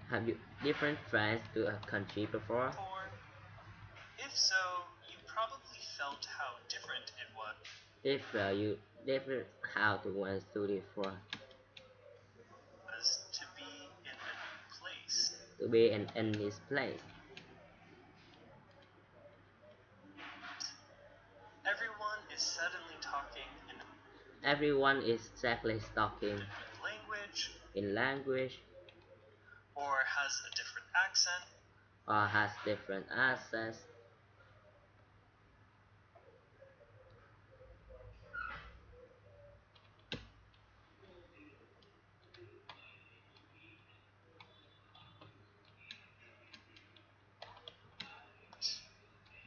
Have you different friends to a country before? If so, you probably felt how different it If you different how to went to different was to be in a new place. to be in this place. Everyone is suddenly talking in a Everyone is exactly talking different language in language or has a different accent. or has different accents.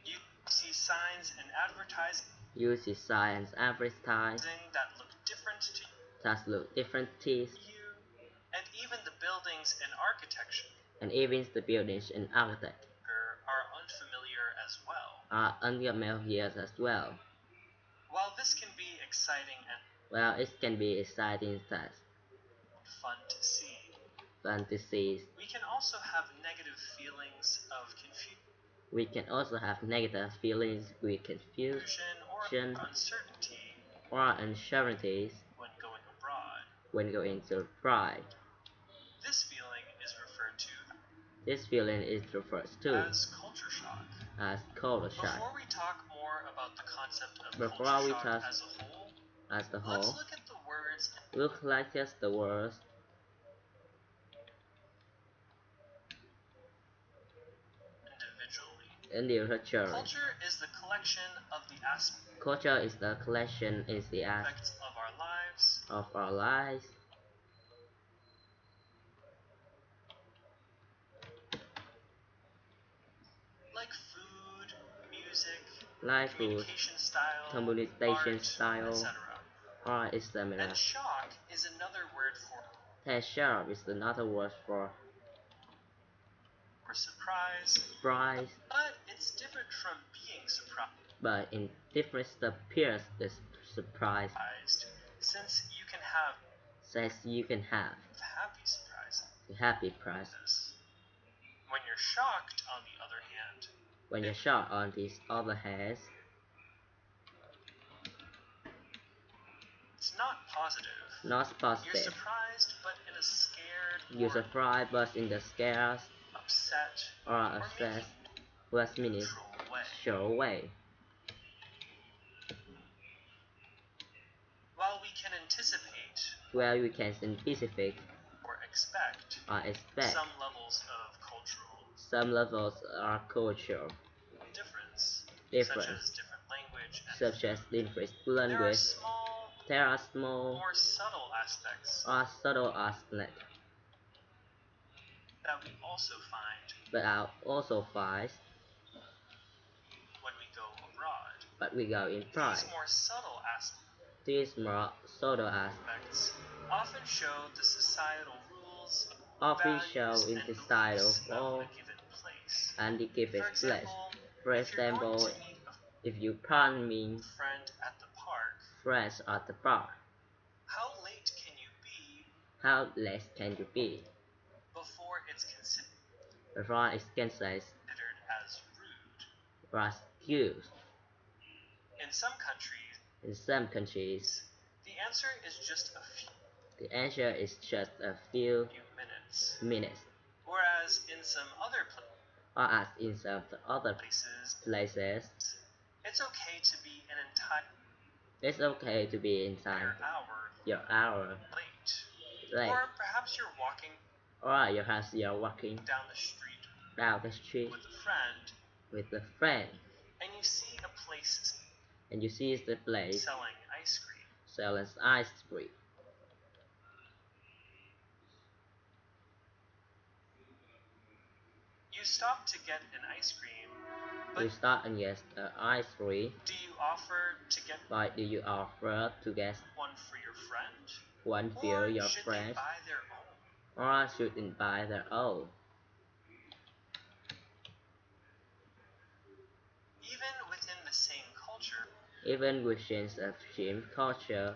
You see signs and advertising Use science advertise that look different to that look different teeth you, and even the buildings and architecture and even the buildings and architect are unfamiliar as well. are unfamiliar as well. While this can be exciting and Well, it can be exciting as fun to see, fantasies. we can also have negative feelings of We can also have negative feelings with confusion or confusion uncertainty or uncertainties when going abroad. when going to pride. This feeling is referred to This feeling is referred to as culture shock. as culture shock. Before we talk more about the concept of Before culture we shock talk as a whole, as the let's whole, look at the words look like just the words individually. individually. Culture is the collection of the Culture is the collection is the aspects of our lives, of our lives, like food, music, like food, communication style, communication art, style, etc. or stamina. And shock is another word for Sharp is another word for surprise, surprise, but it's different from being but in different appears the surprise surprised, since you can have says you can have happy surprises. the happy price. When you're shocked, on the other hand, When you're shocked on this other hand, it's not positive. not You're positive. surprised, but in a scared You're or surprised but in the scares upset or upset last minute neutral way. show way. While we can anticipate Where we can anticipate or expect or expect some levels of cultural some levels are cultural difference, difference, such as different language and such as different there are language. small, There are small more subtle aspects or subtle aspects that we also find but are also find when we go abroad. but we go in pride. These more subtle These more subtle aspects often show the societal rules, often values, show in and the style beliefs of all of a given place. and the given For place. example, For if you're going example, to meet a if you plan mean friend at the park, friends at the bar, how late can you be how late can you be before it's considered before it's considered as rude? was used? In some countries, In some countries, the answer is just a the answer is just a few few minutes, minutes, whereas in some other or as in some other places, it's okay to be an entire it's okay to be in time, hour your hour late. late, Or perhaps you're walking or you're walking down the street down the street with a friend with a friend and you see a place and you see the place selling ice cream. selling ice cream. You stop to get an ice cream, You but start and get the ice cream, do you offer to get but do you offer to get one for your friend? one for Or your should friend, they buy their own? or shouldn't buy their own? Even within the same culture, Even within the same culture,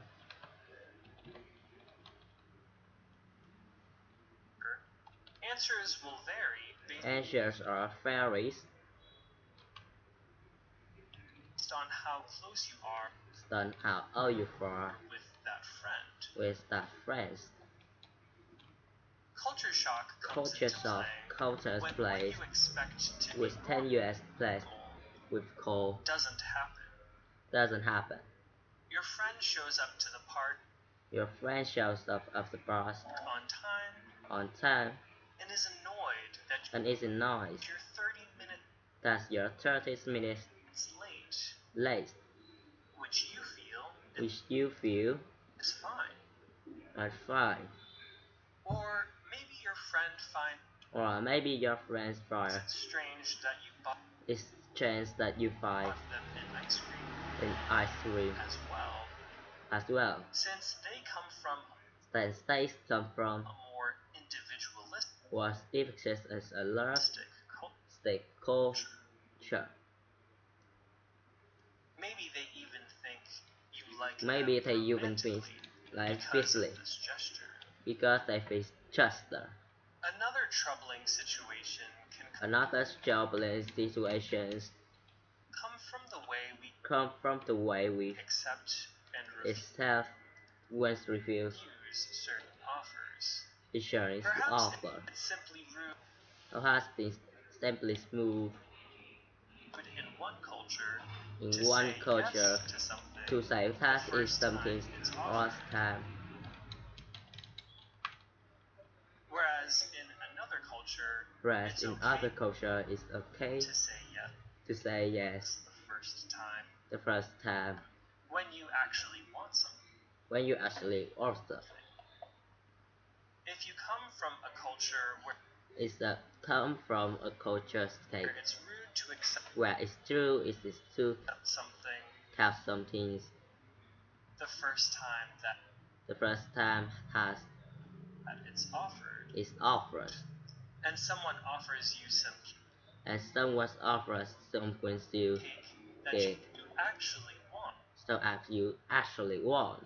Answers will vary Answers are varies based on how close you are on how old you are with that friend. with that friends. Culture shock comes Culture into shock play cultures when place you expect to be with 10 US place normal with coal doesn't happen. doesn't happen. Your friend shows up to the party Your friend shows up at the bar on time on time and is annoyed that and is annoyed you're 30 minutes that you're 30 minutes late, late, which you feel which you feel is fine. are fine. Or maybe your friend finds Or maybe your friends find it strange that you bought it's chance that you find them an ice cream an ice cream as well, as well. since they come from Then states come from a more individualistic was difficult as a large culture. culture. Maybe they even think you like Maybe them they even think romantically like because physically of this gesture. because they face Chester. Another troubling situation can Another troubling situations come from the way we come from the way we accept and accept when refuse refuse certain offers. insurance Perhaps offer. it's simply rude Or has been simply smooth in one culture in to one say culture yes to something to say that the is first something time it's last offered, time, whereas in another culture whereas it's in okay other culture it's okay to say yes to say yes the first time the first time when you actually want something. when you actually order. If you come from a culture where It's that come from a culture state it's rude to accept where it's true it is to something have something the first time that the first time has it's offered, is offered, and someone offers you some and someone offers something you cake that cake you actually want, so as you actually want.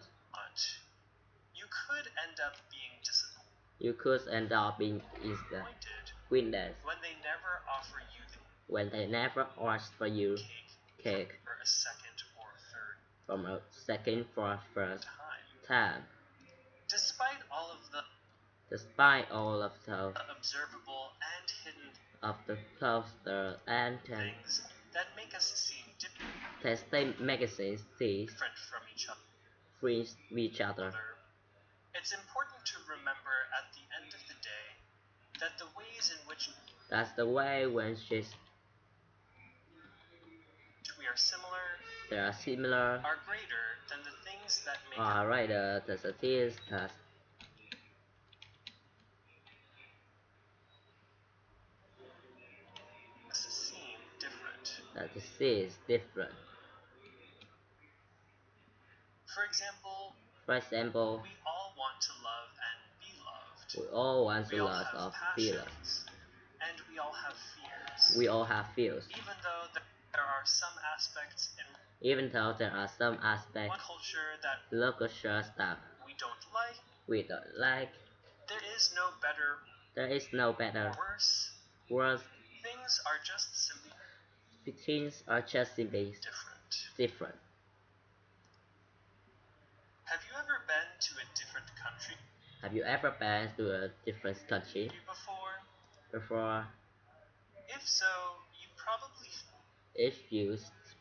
you could end up being disappointed You could end up being instant witness when they never offer you the when they never ask for you cake for a second or third from a second for a first time. time. Despite all of the Despite all of observable and hidden the poster and things that make us seem testing magazines see different from each other, each other. it's important to remember at the end of the day that the ways in which That's the way when we are similar they are similar are greater than the things that make are rather than the things that us seem different. the sees different. For example, For example, we all want to love and be loved. we all want We to all lots have of feelings. passions, and we all have fears. We all have fears. Even though there are some aspects in Even though there are some one aspects culture that local shows that we don't like, we don't like, there is no better there is no better or worse. worse. Things are just simply Things are just simply different. Have you ever been to a different country Have you ever been to a different country before? If so, you probably If you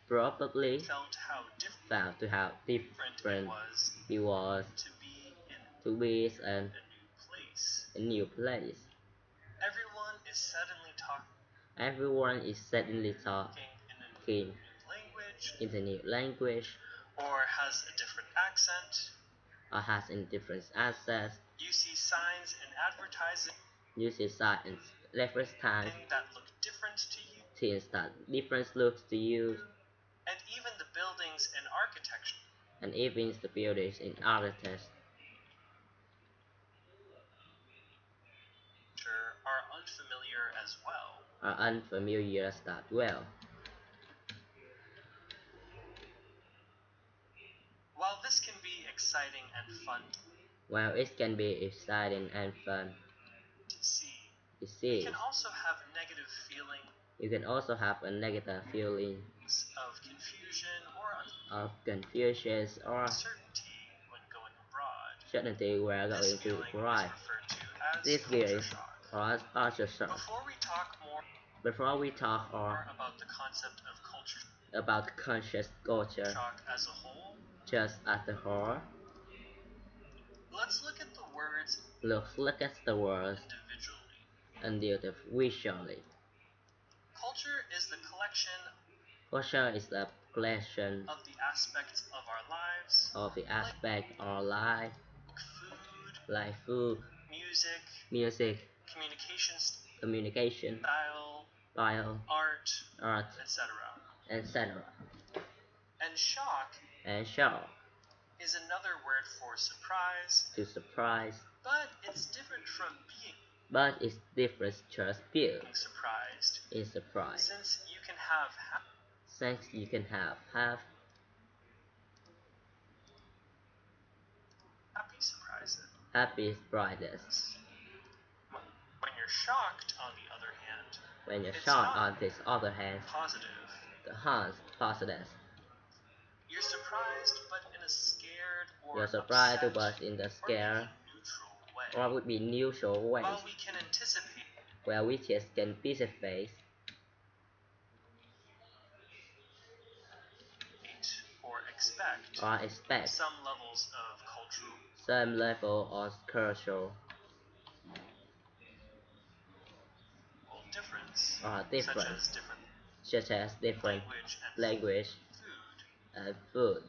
probably felt how found to how different it was to be in to be in a new place. a new place. Everyone is suddenly Everyone is suddenly talking in a new language in the new language or has a different accent. or has a different accent. You see signs in advertising You see signs every time that look different to you, things that different looks to you, and even the buildings and architecture and even the buildings in architecture are unfamiliar as well. are unfamiliar that well. While this can be exciting and fun While it can be exciting and fun to see, disease. You can also have negative feelings You can also have a negative feeling of confusion or of confusion or uncertainty when going abroad. certainty we're This going to feeling is arrive. referred to as This culture feeling shock. was culture shock. Before we talk more Or about the concept of culture about conscious culture, shock as a whole, just as a whole, let's look at the words look at the words individually. Culture is the collection Culture is the collection of the aspects of our lives, of the aspect of our life, food, like food, music, communication, style, style, art, etc. And shock And shock, is another word for surprise, to surprise, but it's different from being but it's different just being surprised, in surprise. since you can have Since you can have happy surprises. happy surprises. When you're shocked, on the other hand, When you're it's shocked, not on this other hand, positive. the hands positive. You're surprised, but in a scared or You're surprised upset but in the or scare maybe neutral way. or would be neutral way, While we can anticipate where we just can face or expect expect some levels of cultural some level of cultural difference, difference, such as different language food. and food.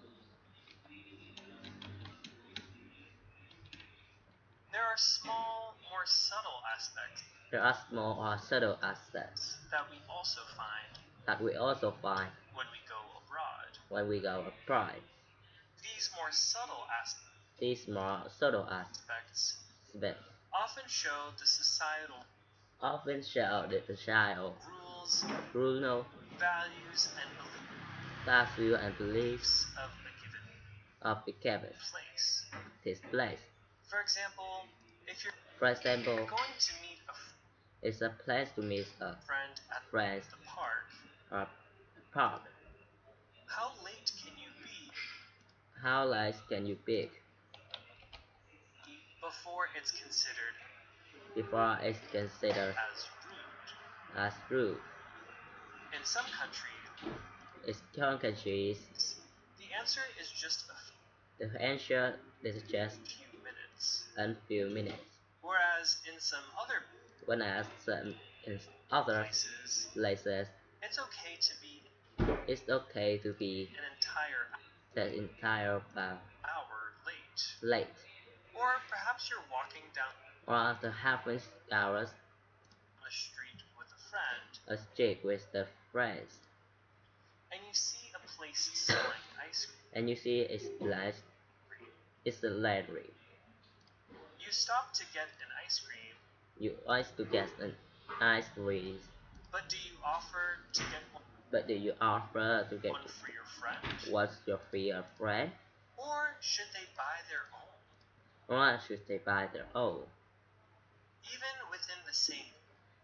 There are small, more subtle aspects There are small or subtle aspects that we also find that we also find when we go abroad. when we go abroad. These more subtle These more subtle aspects aspects often show the societal often show the child rules, Bruno, values, and value and beliefs beliefs of the given place. this place. For example, if you're For example, going to meet a it's a place to meet a friend at friend the park, or park. how late can you be How late can you be before it's considered before it's considered as rude? as rude? In some countries, In some countries, the answer is just a the answer is just few minutes. a few minutes, Whereas in some other whereas in other places, it's okay to be it's okay to be an entire the entire hour late. late, Or perhaps you're walking down or after half an hours the street with a friend a street with the friends, and you see a place selling ice cream. and you see it's place, it's a library. You stop to get an ice cream, You want to get an ice cream, but do you offer to get but do you offer to get one for your friend? what's your fear friend, Or should they buy their own? or should they buy their own? Even within the same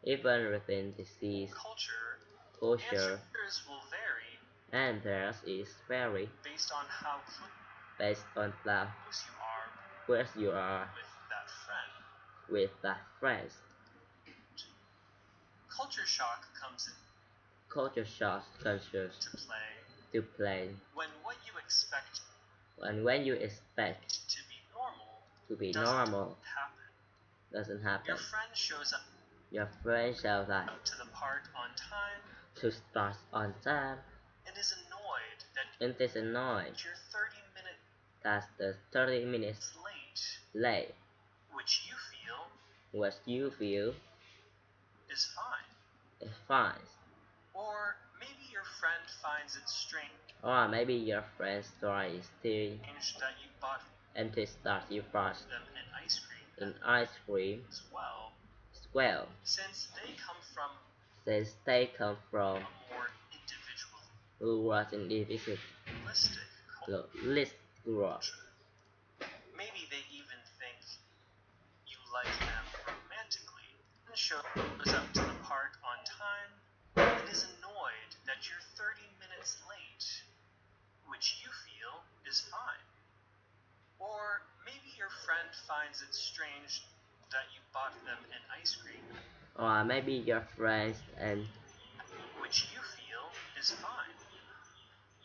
Even within disease culture, culture, answers will vary and theirs is vary based on how based on the close you are where you are with that friend. with that friends. Culture shock comes Culture shock cultures into play to play, when what you expect and when you expect to be normal to be doesn't normal happen. doesn't happen. Your friend shows up Your friend shows up to the park on time to start on time and is annoyed that and is annoyed you're 30 minutes that the 30 minutes late, which you feel what you feel is fine. is fine. Or maybe your friend finds it strange Or maybe your friend's story is still that you bought and to start you first them an ice cream in ice cream as well, as well, since they come from since they come from a more individualistic who was individualistic group. Maybe they even think you like them romantically. And shows up to the park on time and is annoyed that you're 30 minutes late, which you feel is fine. Or maybe your friend finds it strange that you bought them an ice cream, Or maybe your friends and which you feel is fine.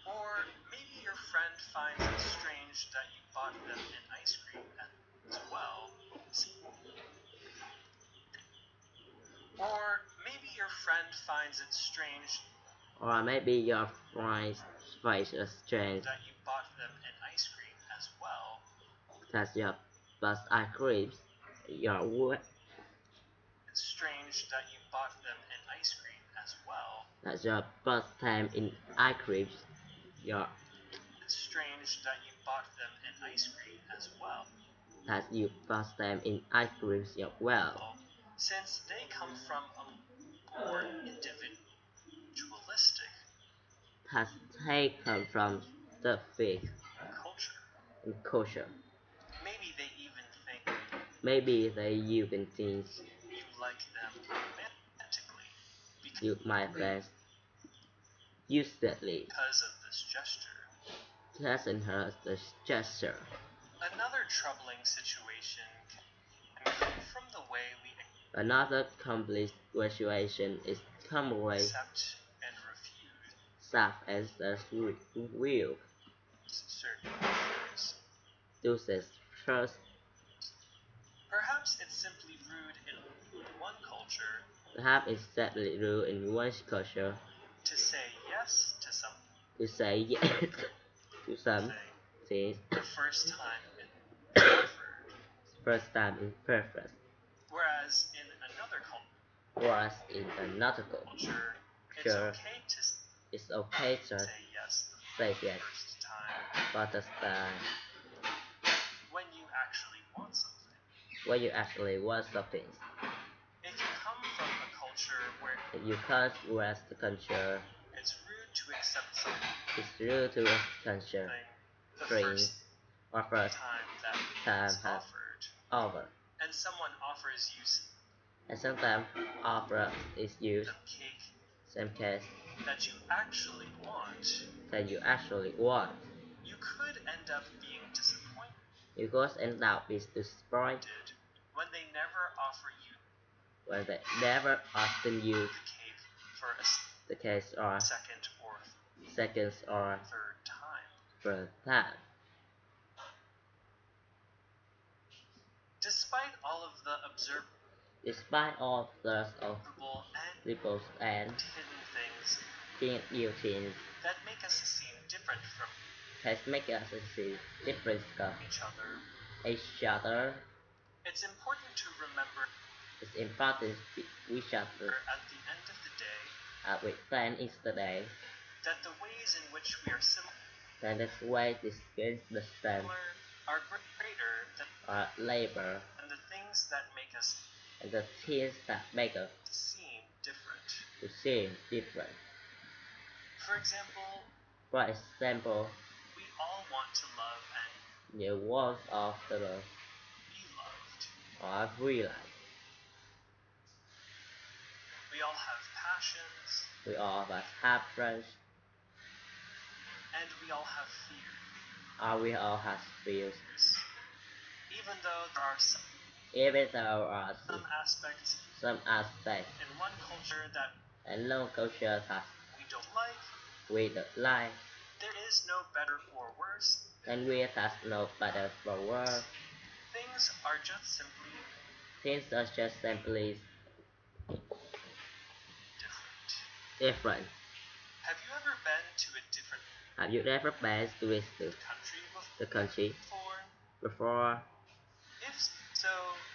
Or maybe your friend finds it strange that you bought them an ice cream as well. Or maybe your friend finds it strange or maybe your friends face a strange that you bought them an ice cream as well. that your bus ice creams your It's strange that you bought them an ice cream as well. that your first time in ice creams your It's strange that you bought them an ice cream as well. that you first time in ice creams your well Since they come from a more individualistic that they come from the fish culture. and culture. Maybe they even think Maybe they even think you like them romantically you might best uselessly because of this gesture. doesn't hurt the gesture. Another troubling situation can come from the way we Another complex situation is commonly accept and refuse such as the will certain offers. uses first. Perhaps it's simply rude in one culture Perhaps it's sadly rude in one culture to say yes to something to say yes to some things the first time it's offered, first time in purpose, whereas in another whereas in another culture, it's culture okay to it's okay to say yes say the yes first time for the time when you actually want something. when you actually want something. If you come from a culture where If you can't rest the culture, it's rude to accept something it's rude to rest the culture. the Dreams first or first time that time it's has offered, over, and someone offers you and sometimes offer is used some cake same case that you actually want, that you actually want. you could end up being disappointed You could end up with disappointed when they never offer you when they never often use the cake for a the case or second or seconds or third time. third time. Despite all of the Despite all the of observable and ripples and hidden things new things that make us seem different from has make us see different stuff each other, each other. it's important to remember It's important we should at the end of the day we plan yesterday that the ways in which we are similar that this way this is the same are greater than labor the things that make us and the things that make us seem different. to seem different. For example, For example, we all want to love and the words of the be loved. are realized. We all have passions, We all of us have friends, and we all have fear. we all have fears, Even though there are some even though are aspects some aspects in one culture that and no culture that we don't like, we don't like, there is no better or worse. and we has no better for worse. Things are just simply Things are just simply different. different. Have you ever been to a different Have you ever been to visit country the country before? before? If so,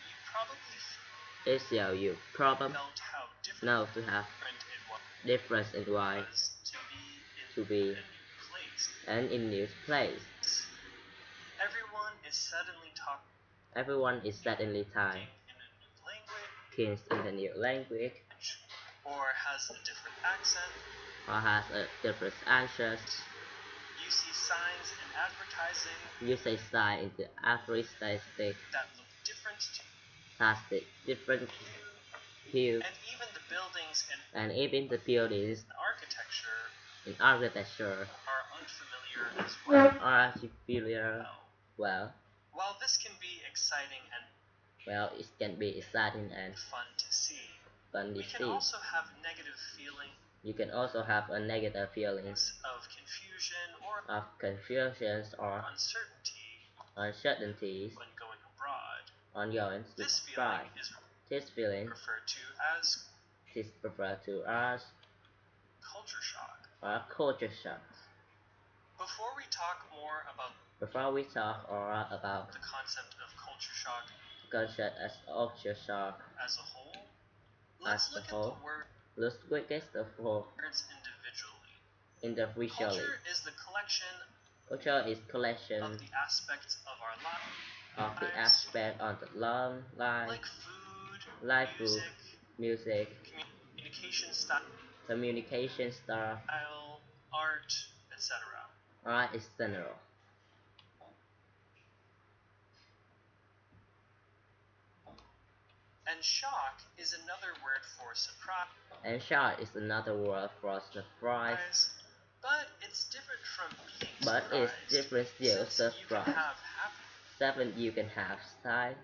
you probably If so, you probably felt how different know to have it difference in why was to to be be in a new place. and in new place. Everyone is suddenly talking Everyone is suddenly tired, in a new language thinks in the new language, or has a different accent. or has a different accent. You see signs in advertising You say sign in the advertising that look different to that's the different puke, and even the buildings and and even the buildings architecture in architecture are unfamiliar as well. are superior. Well, While this can be exciting and it can be exciting and fun to see, fun to we can see. also have negative feelings You can also have a negative feelings of confusion or of confusions or uncertainties when going abroad. on going to This try. feeling is This feeling referred to as is referred to as culture shock. a culture shock. Before we talk more about Before we talk about the concept of culture shock concept as culture shock as a whole, let's look at the let's look at the whole words individually. individually. Culture is the collection Culture is collection of the aspects of our lives, of the aspect of the long life, like food, like food, music, communication style, art, etc. art is general. And shock is another word for surprise. And shock is another word for surprise. But it's different from being But surprised. it's different still surprise. You can have side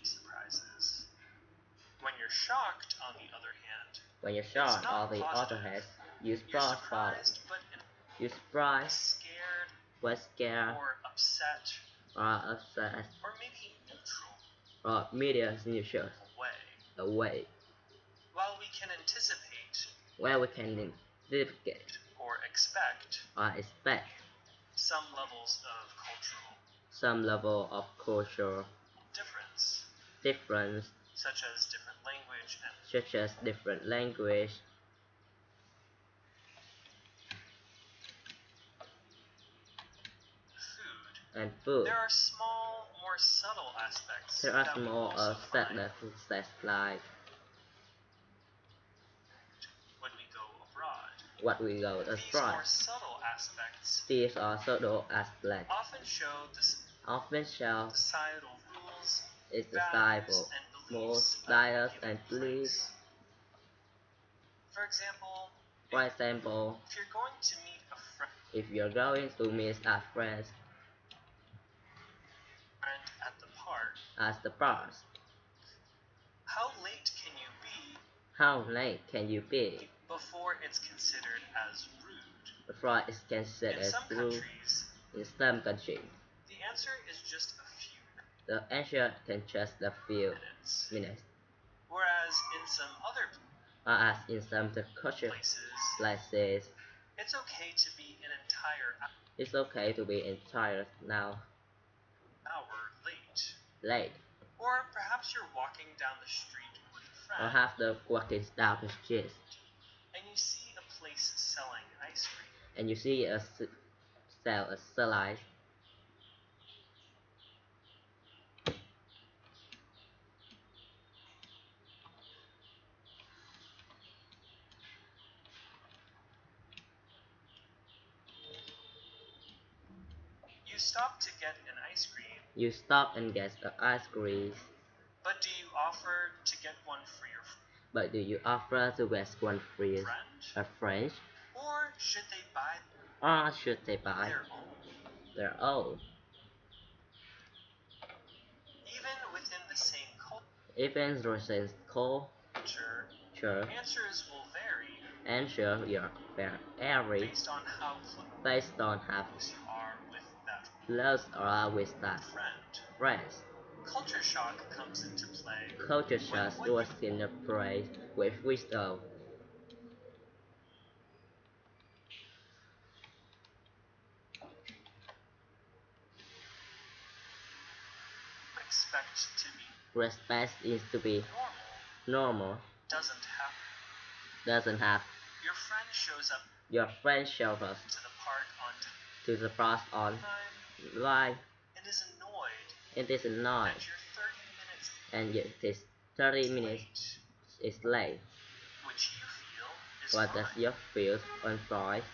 surprises. When you're shocked, on the other hand, when you're shocked, on the other hand, you surprised, you surprised, scared, or upset, or maybe neutral, media neutral, away. While we can anticipate, where we can anticipate or expect, some level of cultural difference, such as different language, and food. There are small, more subtle aspects. There are small sadness like when we go abroad. What we go abroad. These more subtle aspects. These are subtle aspects. Often show societal rules, values, values and beliefs. For example, if you're going to meet a friend, a friend at the park, how late can you be? How late can you be before it's considered as rude? Before it's considered as rude. In some countries, the answer is just a few. The answer can just a few minutes. Whereas in some other places, it's okay to be an entire hour late. Or perhaps you're walking down the street with a friend. Or have the walking down the street. And you see a place selling ice cream. And you see sell a slice. You stop to get an ice cream. You stop and get the ice cream. But do you offer to get one for your friend? But do you offer to get one free a friend? Or should they buy their own? Even within the same culture, answers will vary. Answer will vary based on how close you are with that friend. Culture shock comes into play. Culture shock was in a play with wisdom. Respect is to be normal. Doesn't have. Your friend shows up to the park on time. It is annoyed. And it is 30 minutes is late. What does you feel on Friday?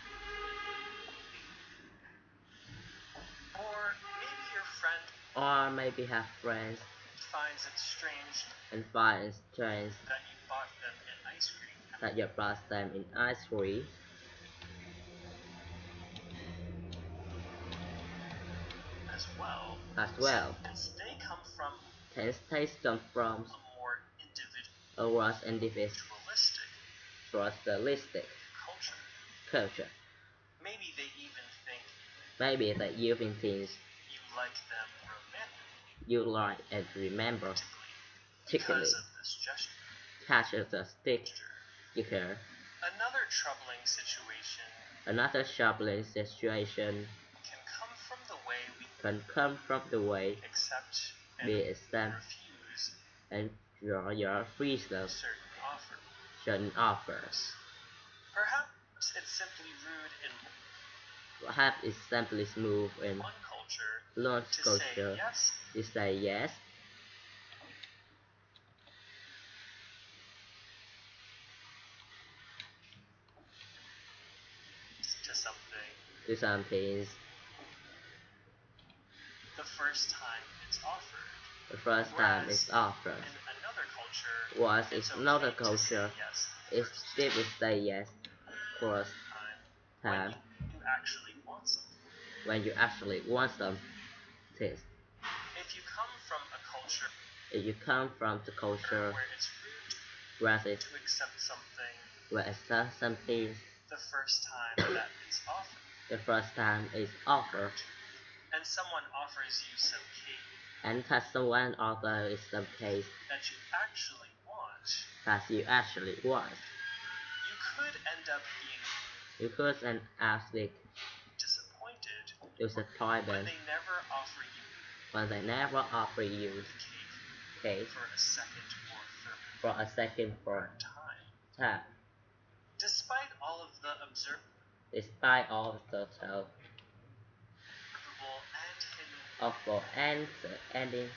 Or maybe have friends finds it strange and finds strange that you bought them in ice cream. That you bought them in ice cream. As well. Since they come from taste come from a more individualistic culture. Maybe they even think you you like them like and remember because of this gesture. Catch the stick you care. Another troubling situation can come from the way we accept and refuse and your freedom certain offers. Perhaps it's simply rude in Perhaps it's simply smooth in one one culture culture to say yes to something the first time it's offered. In another culture, Whereas in another culture, it's still still say yes first time you actually want something. when you actually want something. If you come from a culture the culture where it's rude where it's to accept something the first time that it's offered, and someone offers you some cake and someone offers some cake that you actually want, you could end up being disappointed when they never offer you cake for a second or third time. Despite all of the observable and ending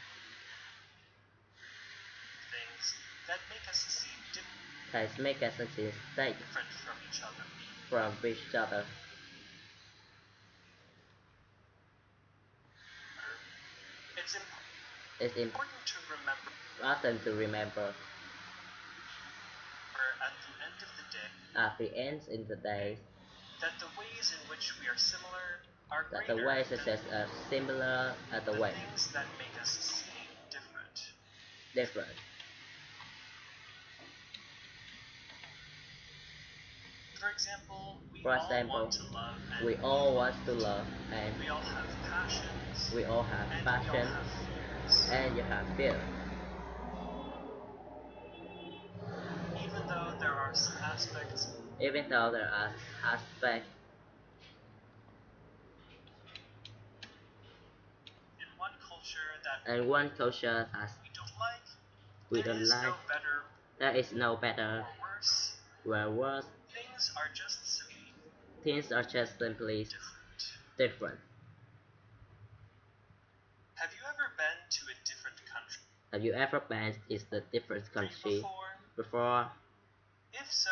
things that make us seem different from each other. It's important to remember at the end of the day that the ways in which we are similar are the ways such as similar as the ways things that make us seem different. For example, we all want to love and we all have passions we all have and passion and you have fear. Even though there are some aspects in one culture that we don't like, there is no better or worse. Things are just simply different. Have you ever been to a different country? Have you ever been to a different country before? If so,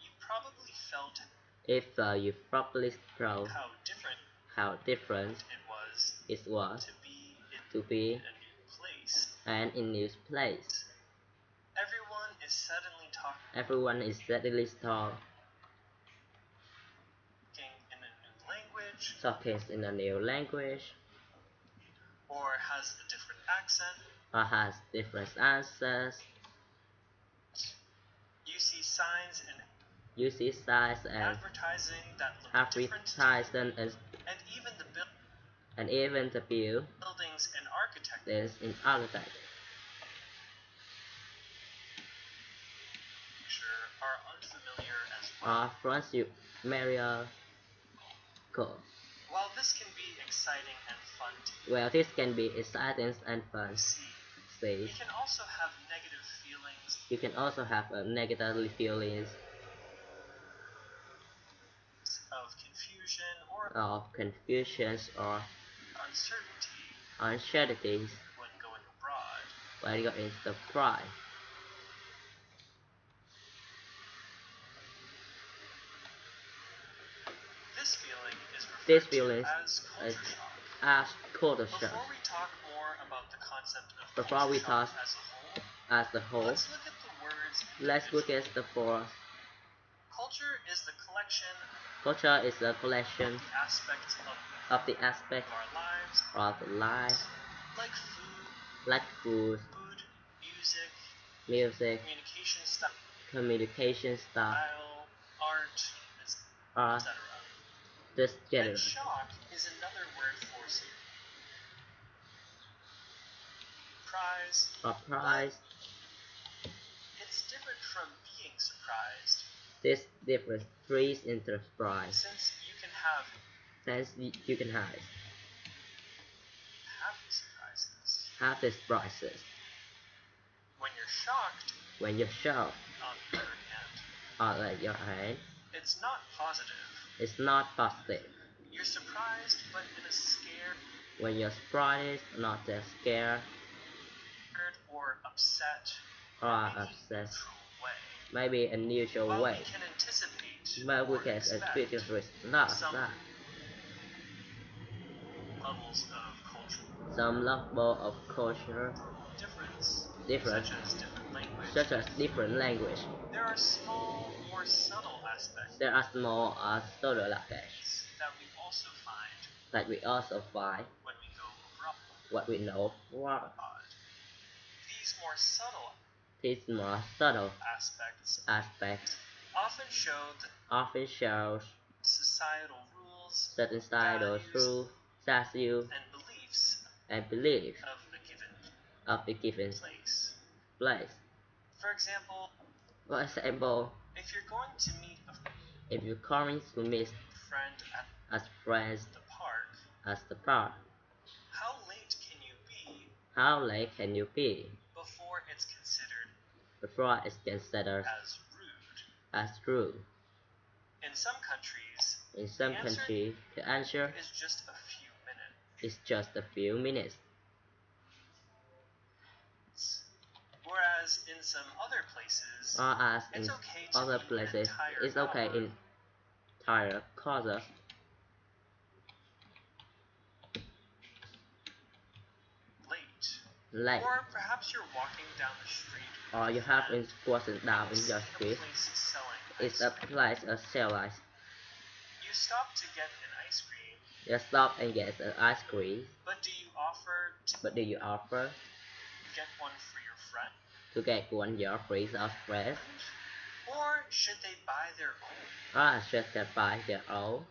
you probably felt you probably felt how different it was to be in a new place. Everyone is suddenly talking in a new language, or has a different accent, or has different answers. You see signs and advertising that look different, and even the buildings and architecture are unfamiliar as well. Familiar. Cool. While this can be exciting and fun, this can be exciting and fun. You can also have negative feelings. You can also have negative feelings of confusion or uncertainties when going abroad. When going abroad. This feeling is as culture shock. Before we talk more about the concept of before we culture talk shock as a whole, let's look at the words let's look at the four. Culture is the collection Culture is a collection of the aspects of our lives, like food, music, communication style, art, this general. And shock is another word for surprise. It's different from being surprised. This difference trees into surprise. Since you can have have the surprises. When you're shocked, on the other hand, it's not positive. It's not positive. You're surprised, but in a scared. When you're surprised, not just scared, or upset, way. Maybe a neutral way. But we can anticipate some level of culture difference, such as different language. There are small, more subtle aspects that we also find when we go abroad. What we know abroad. These more subtle aspects often shows societal rules, certain societal rules, and beliefs of a given place. For example, if you're going to meet as friends at the park, how late can you be before it's considered as rude? In some countries, the answer is just a few minutes. Whereas in some other places, it's okay in entire causes. Late. Or perhaps you're walking down the street, or you have been squatting down in your street. It's a place of sale. You stop to get an ice cream. You stop and get an ice cream. But do you offer get one for your friend? To get one your free of friend? Or should they buy their own? Should they buy their own?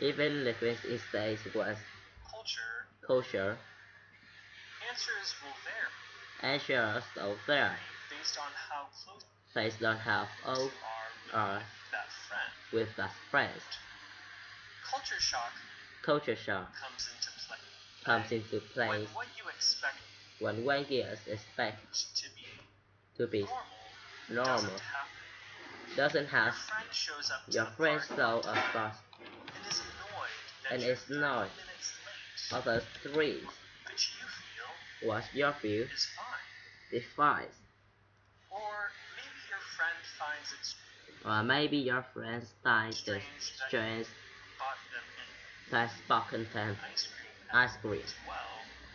Even within the stage was culture. Answers will vary. Answers will vary. Based on how close you are with that friend. Culture shock comes into play when what you expect to be normal doesn't have. Your friend shows up and is annoyed. Others 3. What your view is fine. Or maybe your friend finds it strange that spoken them ice cream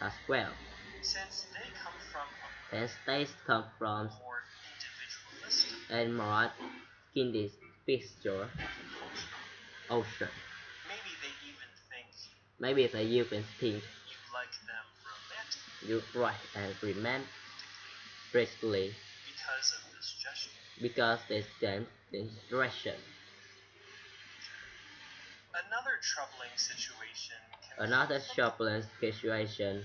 as well. Since they come from a more individual ocean. Maybe they even think you right and romantically because they stand in direction. Another troubling situation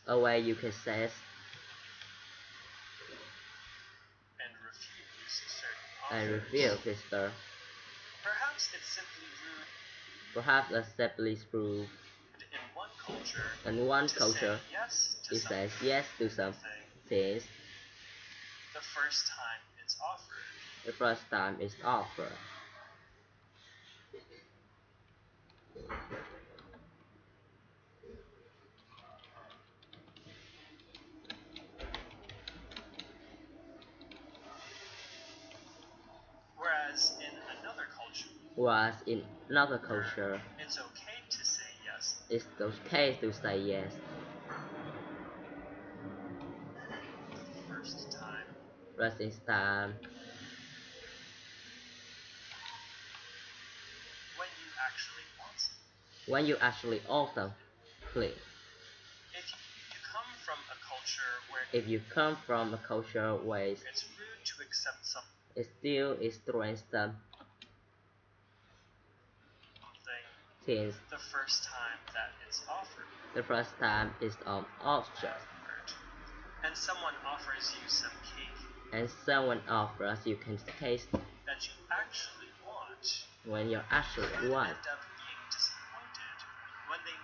a way you can say and refuse sister. Perhaps it's simply rude. Perhaps it's simply rude. In one culture, it says yes to some things. The first time it's offered. was in another culture. It's okay to say yes. It's okay to say yes. First time. First time. When you actually want something. When you actually also please. If you come from a culture where it's rude to accept something. It still is strange something. Things. The first time that it's offered. The first time is offered. And someone offers you some cake. And someone offers you can taste. That you actually want. When you actually want. End up being disappointed when they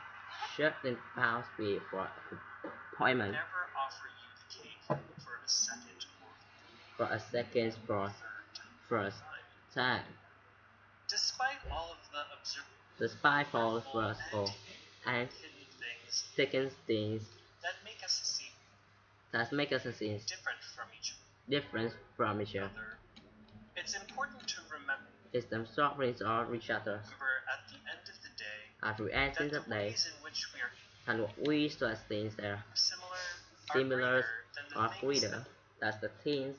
shouldn't pass be for appointment. Never offer you the cake for a second or for a second for first time. Despite all of the Despite all and hidden things that make us see different from each other. It's important to remember It's the sufferings of each other. At the end of the day, at the end of the day, ways in which we are and what we such things are similar or greater. That's the things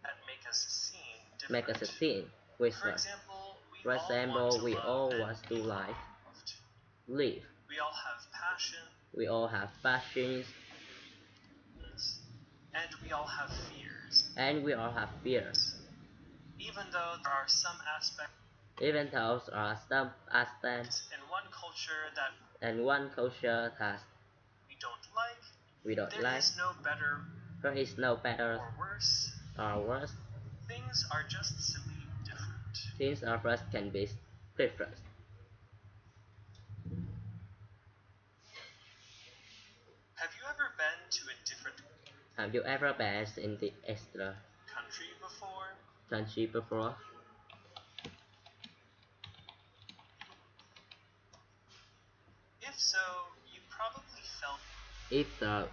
that make us seen with For us. example, For example, we all want to live. We all have passion. We all have passions. And we all have fears. And we all have fears. Even though there are some aspects. Even though there are some aspects in one culture that we don't there like. Is no better. There is no better or worse. Things are just simply different. Things are first can be different. Have you ever been to a different Have you ever been in the extra country before? If so,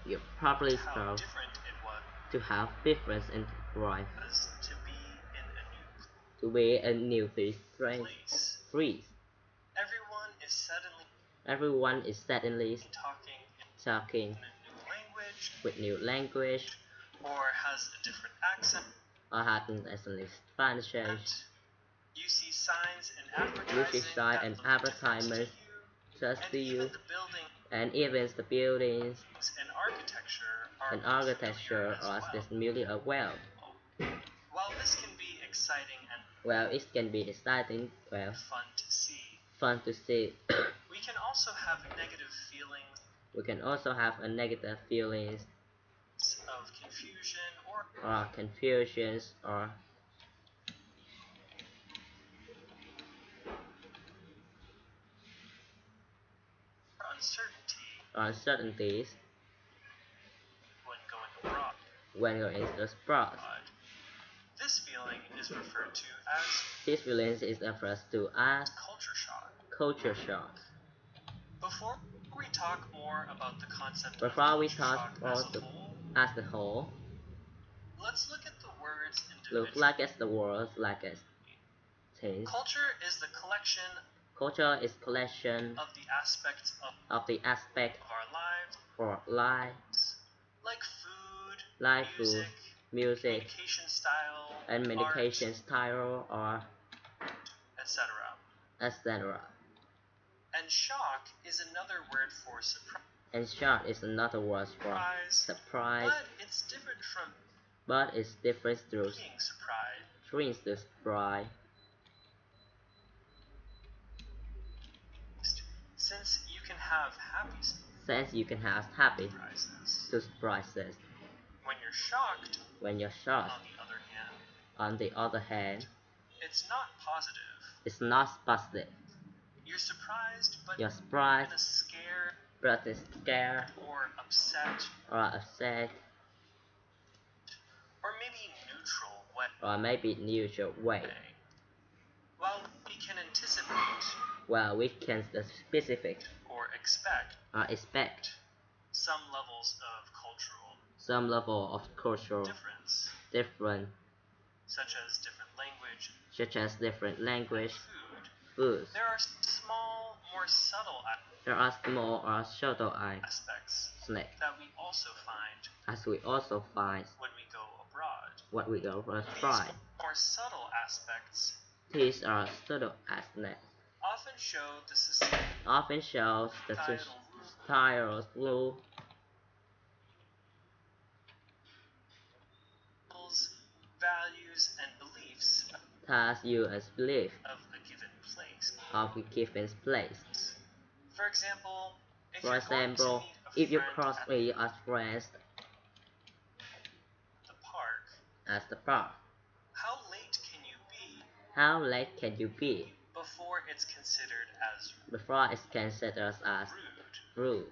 you probably felt how different it was to have difference in life. To be in a new place. Everyone is suddenly talking with new language or has a different accent or has an Spanish. You see signs and advertisements just to you, and even the buildings and architecture are familiar well. While this can be exciting and it can be exciting, fun to see. We can also have negative feelings. Of confusion or confusions or uncertainties when going abroad. This feeling is referred to as culture shock. Before we talk more about the concept of culture shock as a whole, let's look at the words individually. Look like as the words like as things. Culture is the collection of the aspects of our lives, like food, music, communication style, or etc. And shock is another word for surprise. Surprise. But it's different through being surprised. Since you can have happy surprises. When you're shocked, on the other hand, it's not positive. You're surprised, but scared or upset, or maybe neutral way. While we can specific or expect some level of cultural difference. such as different language, food. There are small, more subtle aspects that we also find when we go abroad. These are subtle aspects often shows the societal rule, values, and beliefs that you as belief of a given place. For example, if you cross me as friends at the park, how late can you be before it's considered as rude?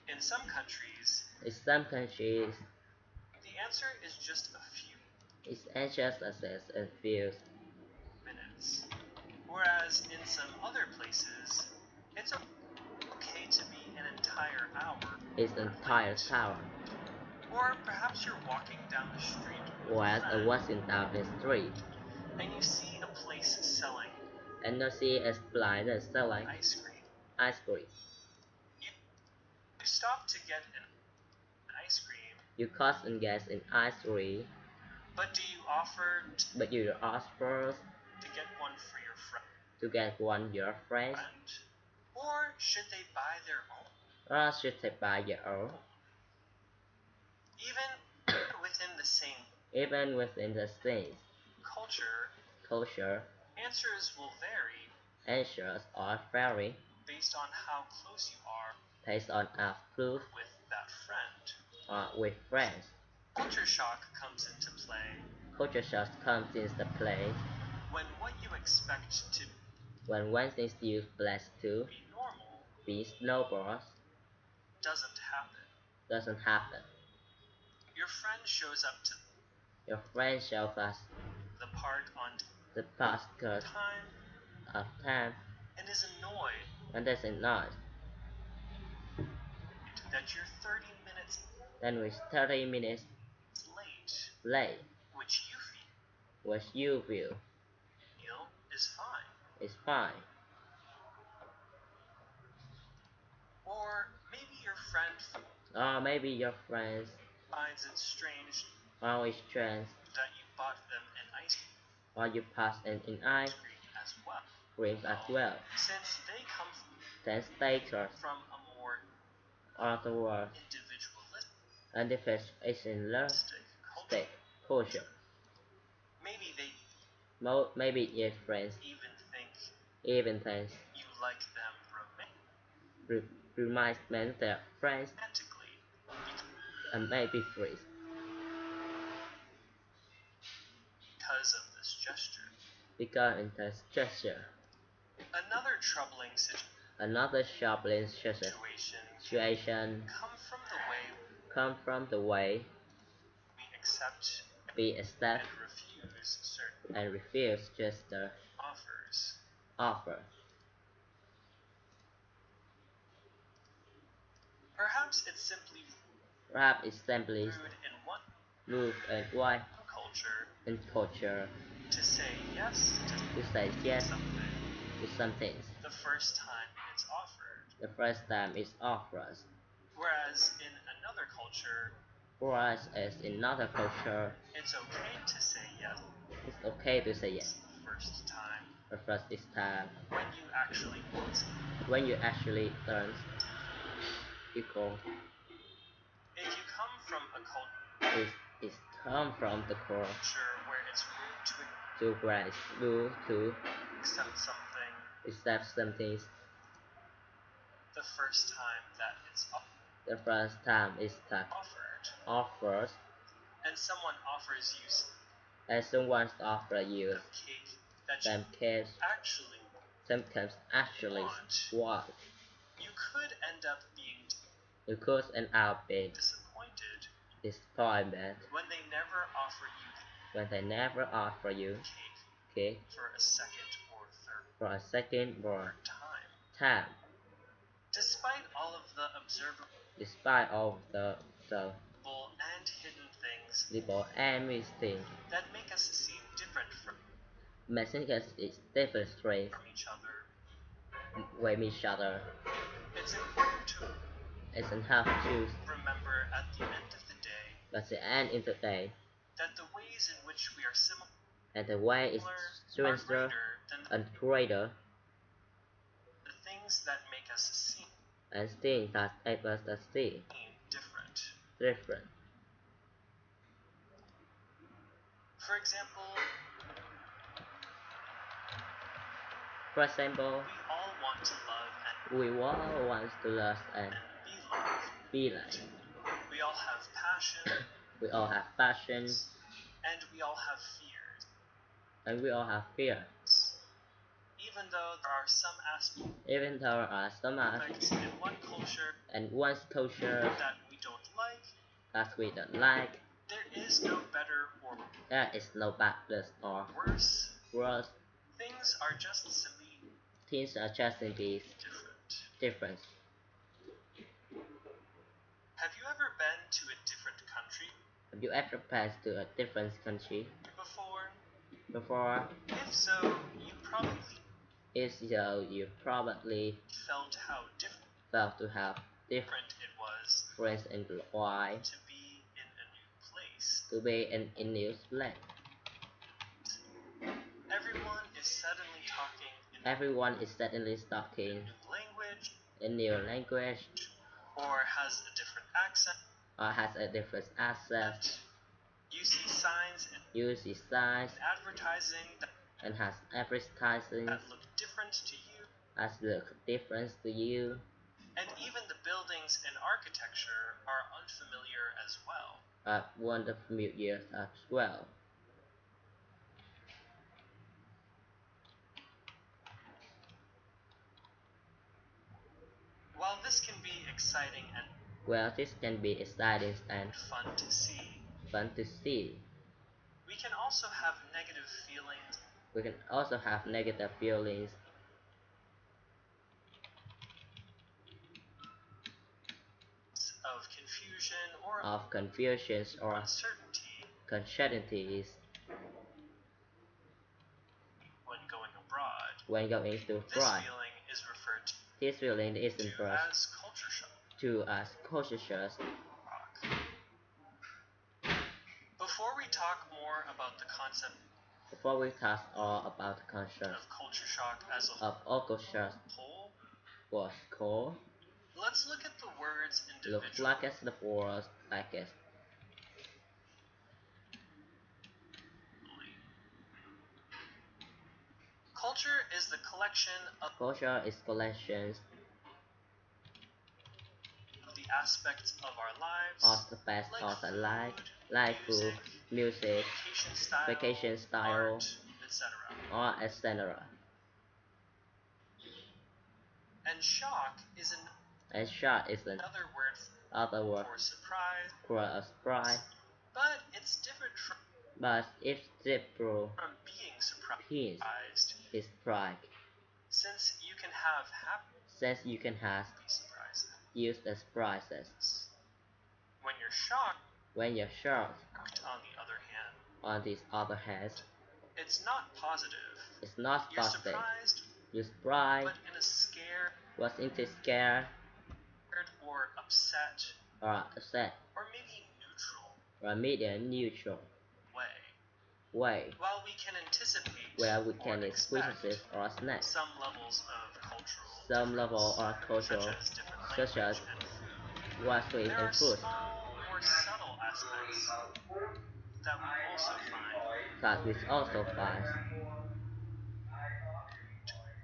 In some countries, the answer is just a few minutes. Whereas in some other places, it's okay to be an entire hour. Or perhaps you're walking down the street and you see a place selling ice cream. You stop to get an ice cream. You cost and get an ice cream. But do you offer first to get one for your friend? Or should they buy their own? Even within the same culture, answers will vary based on how close you are with that friend. With friends. Culture shock comes into play when what you expect to when one thing you blessed to be normal doesn't happen. Your friend shows up to us the park on time and is annoyed and that's not that you're 30 minutes late, which you feel is fine. Or maybe your friend finds it strange that you bought them an ice or you pass an ice cream as well. Since they come from a more individualistic culture. Maybe your friends even think you like them reminds their friends and maybe free because in this gesture. Another troubling situation come from the way we accept and refuse just the offer. Perhaps it's simply rude and why culture to say yes to something the first time it's offered. Whereas in another culture, it's okay to say yes the first time when you actually learn equal. If you come from a culture the culture where it's rude to accept something the first time it's offered and someone offers you you some kids sometimes actually want. You could end up being disappointed when they never offer you cake for a second or time. Despite all of the Despite all the and hidden things that make us seem different from each other. It's important to remember at the end of the day that the ways in which we are similar are greater than the things that make us seem different. For example, we all want to love and be loved. We all have passion. And we all have fears. Even though there are some aspects in one culture that we don't like, there is no better or worse. Things are just simply different. Have you ever been to a different country before? If so, you probably felt how different it was to be in a new place. Everyone is suddenly talking a new language or has a different accent. You see signs and advertising that look different to you. And even the buildings and architecture are unfamiliar as well. While this can be exciting and fun to see, we can also have negative feelings of confusion or uncertainties when going to abroad. This feeling is referred to as culture shock. Before we talk about the concept of culture shock as a whole, let's look at the words individually. Culture is the collection of the aspects of our lives, like food, music, vacation style, art, etc. And shock is another word for surprise. But it's different from being surprised. Since you can have surprises. When you're shocked, on the other hand, it's not positive. You're surprised, but in a scared or upset, or maybe neutral way. While we can anticipate or expect some levels of cultural difference, such as there are small or subtle aspects that we also find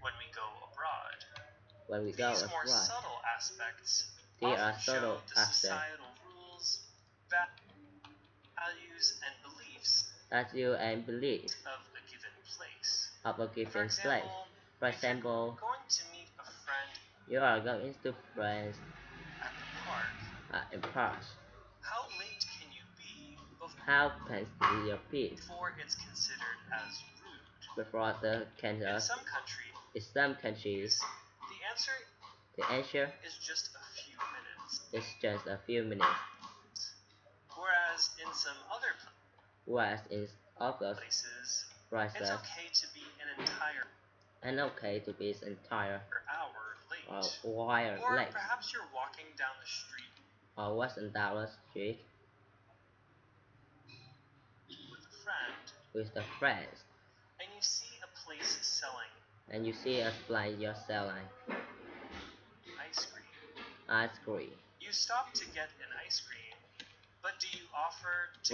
when we go abroad. These more subtle aspects often show the societal rules, values, and beliefs of a given place. For example, you are going to friends at the park. How late can you be before it's considered as rude? In some countries, the answer is just a few minutes. Whereas in some other places, it's okay to be an entire hour late. Or late. Perhaps you're walking down the street. Or walking down the street with a friend. And you see a place selling. You're selling ice cream. Ice cream. You stop to get an ice cream, but do you offer to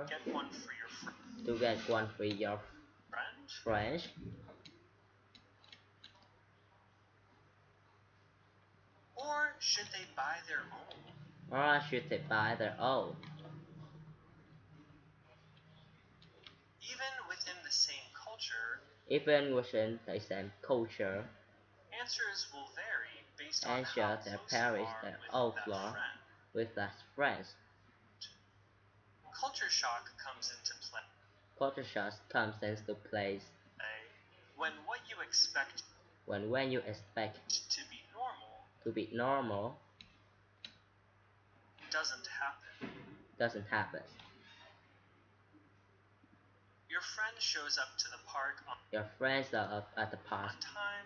get one for your friend? To get one for your friend? Or should they buy their own? Even within the same culture, answers will vary based on how close you are with that friend. Culture shock comes into play. When what you expect to be normal doesn't happen. Your friend shows up to the park on time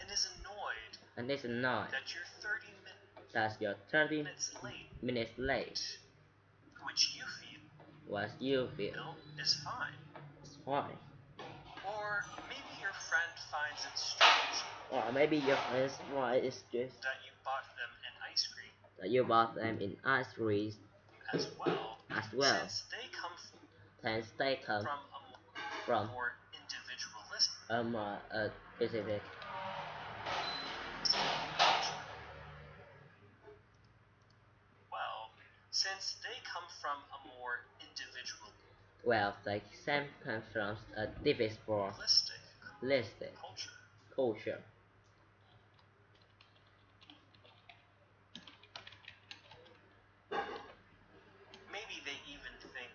and is annoyed that you're 30 minutes late. Which you feel is fine. Or maybe your friend finds it strange that you bought them an ice cream as well. Since they come from a more individualistic specific since they come from a more individualistic culture. Maybe they even think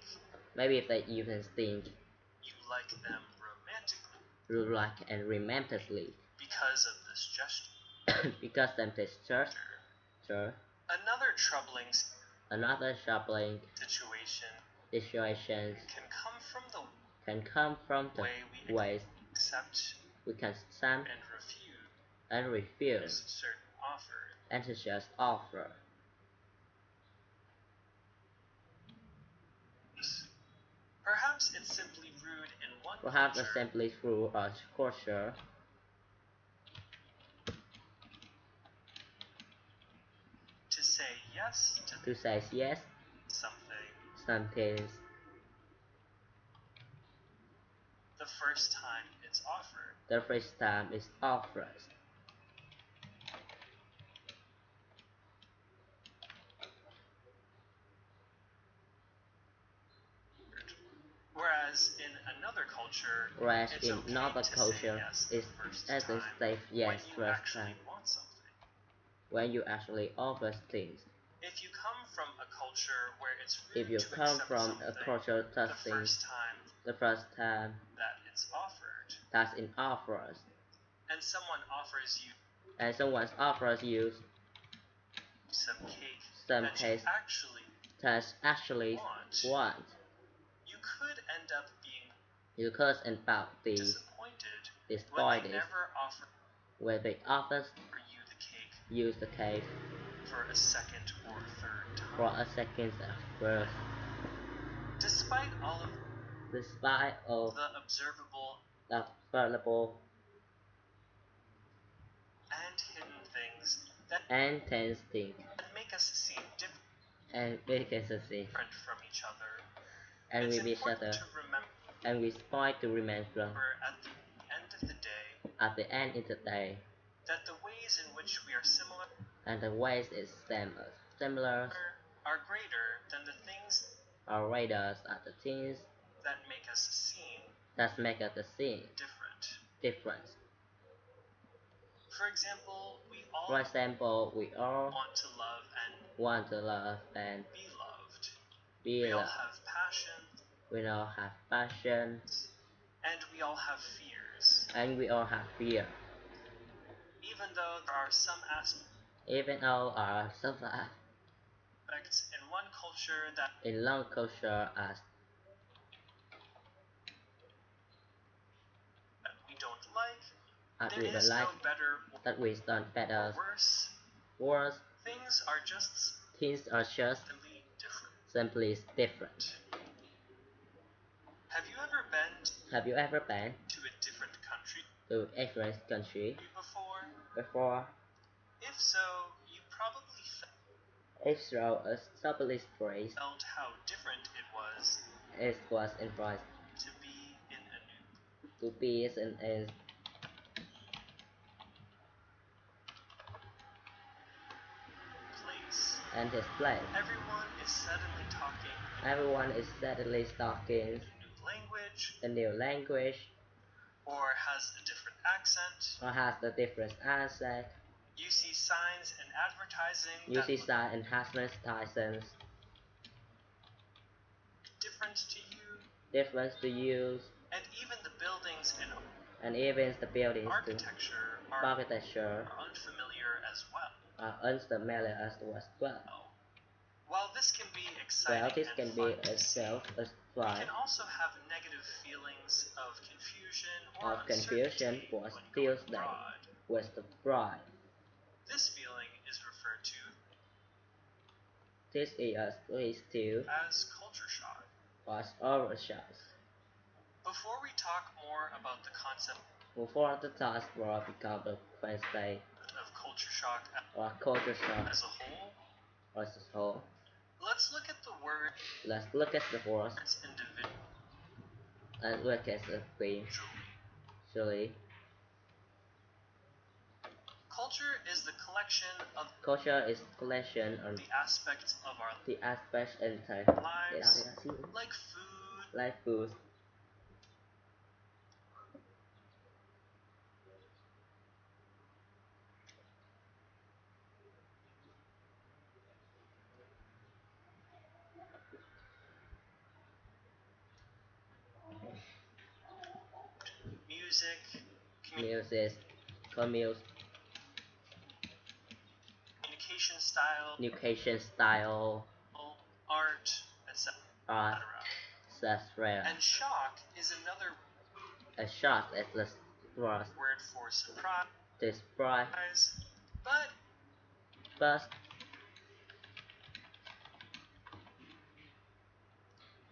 you like them romantically because of this gesture. Another troubling situation can come from the way ways we can and refuse anxious offer. Perhaps it's simply rude in one culture to say yes to something the first time it's offered. Whereas in another culture, it's to say yes first time when you actually offer things. If you come from a culture where it's rude the first time that it's offered, and someone offers you some cake that you actually want, you could end up being disappointed when they offer you the cake for a second or third time. Despite all of the observable and hidden things that make us seem different from each other, it's important to remember at the end of the day that the ways in which we are similar are greater than the things that make us seem different. For example, we all want to love and be we all loved. We all have passion and we all have fear. Even though there are some aspects in one culture that in one culture as we don't like, we don't like, no better that we done better, worse. Things are just simply different. Have you ever been to a different country before? If so, you probably If so, a stabilized phrase felt how different it was in price to be in a new to be in a place. And his place. Everyone is suddenly talking Everyone is suddenly talking a new language or has a different accent. or has a different accent. You see signs and advertising different to you, and even the buildings and even the buildings architecture are unfamiliar as well. While this can be exciting Well, this and can fun be to a see, self-exploit we can also have negative feelings of confusion or for uncertainty when feels going abroad. with the bride. This feeling is referred to This is to as culture shock. was overshot. Before we talk more about the concept Before the task will become a Wednesday of culture shock as a whole, let's look at the word let's look at the words individually. and look at the theme. Surely, culture is the collection of the aspects of our lives, like food, music, communication style, art, etc. And shock is another word for surprise. But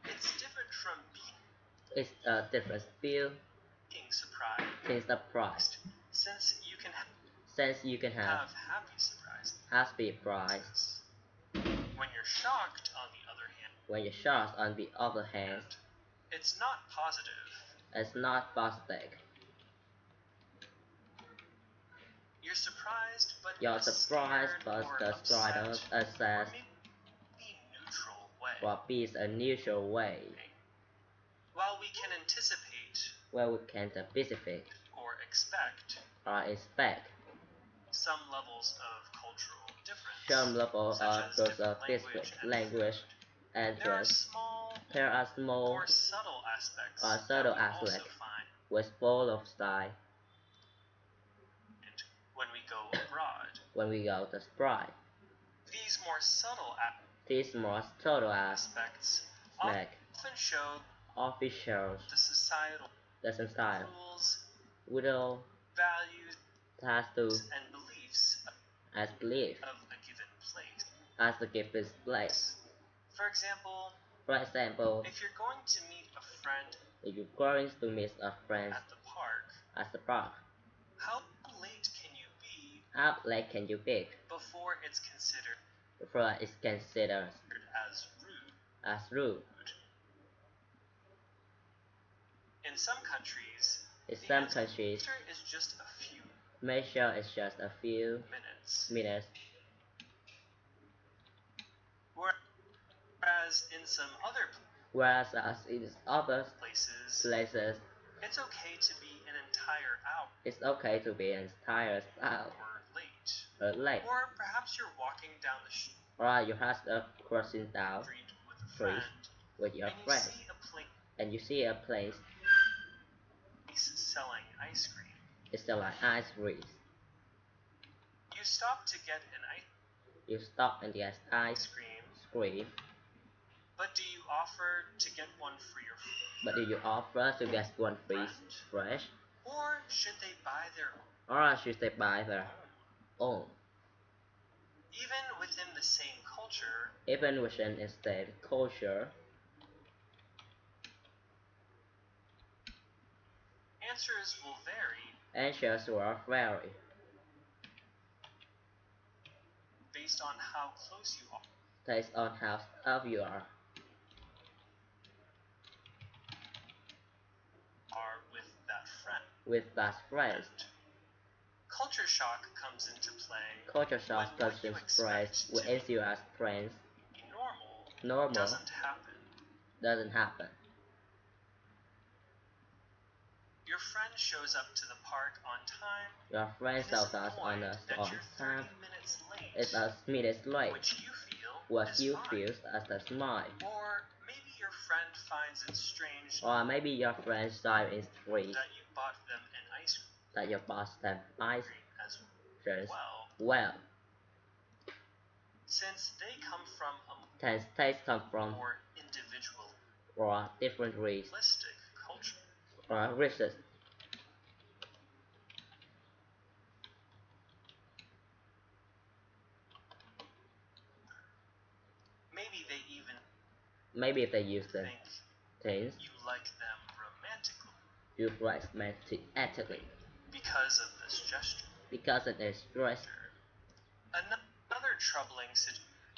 it's different from it's a different feel. being surprised. Since you can have happy surprise. When you're shocked, on the other hand, it's not positive. It's not positive. You're surprised, but the startled assess or be a neutral way. While we can anticipate Well, we can anticipate or expect some levels of cultural difference, some level of different language and there are small or subtle aspects with full of style when we go abroad. These more subtle aspects often show officials the societal rules, will, values, and beliefs of a given place. As the given place. For example, if you're going to meet a friend at the park, how late can you be before it's considered as rude? In some countries, is just a few measure is just a few minutes. Whereas in some other places, it's okay to be an entire hour. Or late. Or perhaps you're walking down the street Or you have a crossing down with a friend, with your friend, and you see a place selling ice cream. It's selling ice cream. You stop to get and get ice cream cream. But do you offer to get one free or But do you offer to get one free fresh? Or should they buy their own? Or should they buy their own? Even within the same culture, answers will vary. Answers will vary. Based on how close you are. Based on how close you are. With that friend. With that friend. Culture shock comes into play. Culture shock comes into play when you as friends. Normal doesn't happen. Your friend shows up to the park on time. Your friend shows up on time. It's a minutes late. What you feel as a smile. Or maybe your friend finds it strange. Or maybe your friend finds it strange. That you bought them an ice cream. That you bought them ice cream as well. Since they come from more individual or different race culture or races. Maybe they use the things you like them romantically. You romantically because of this gesture. Because of this gesture. Another troubling situation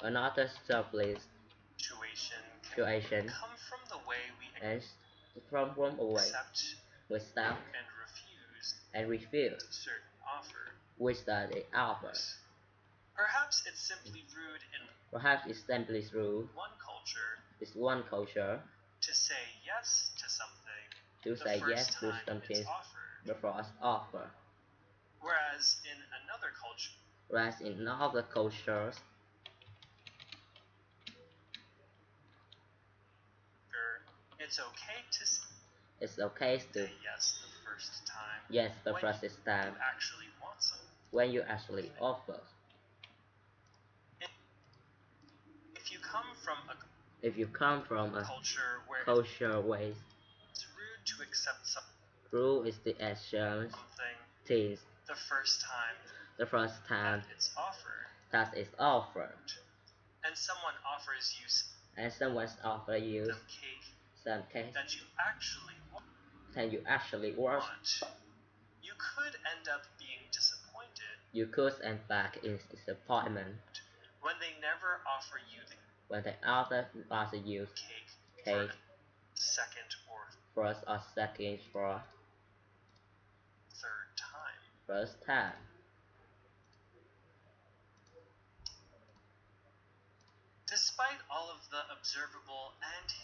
come from the way we accept and refuse certain which they offer. Perhaps it's simply rude in one culture to say yes to something before it's offered. Whereas in other cultures it's okay to say yes the first time. Yes, the first time. You actually want something. When you actually offer. If you come from a culture where it's rude to accept something. Rude is the actions things the first time that it's offered. And someone offers you some cake that you actually want. You could end up being disappointed. You could end back in disappointment when they never offer you cake second or first or second or first time. Despite all of the observable and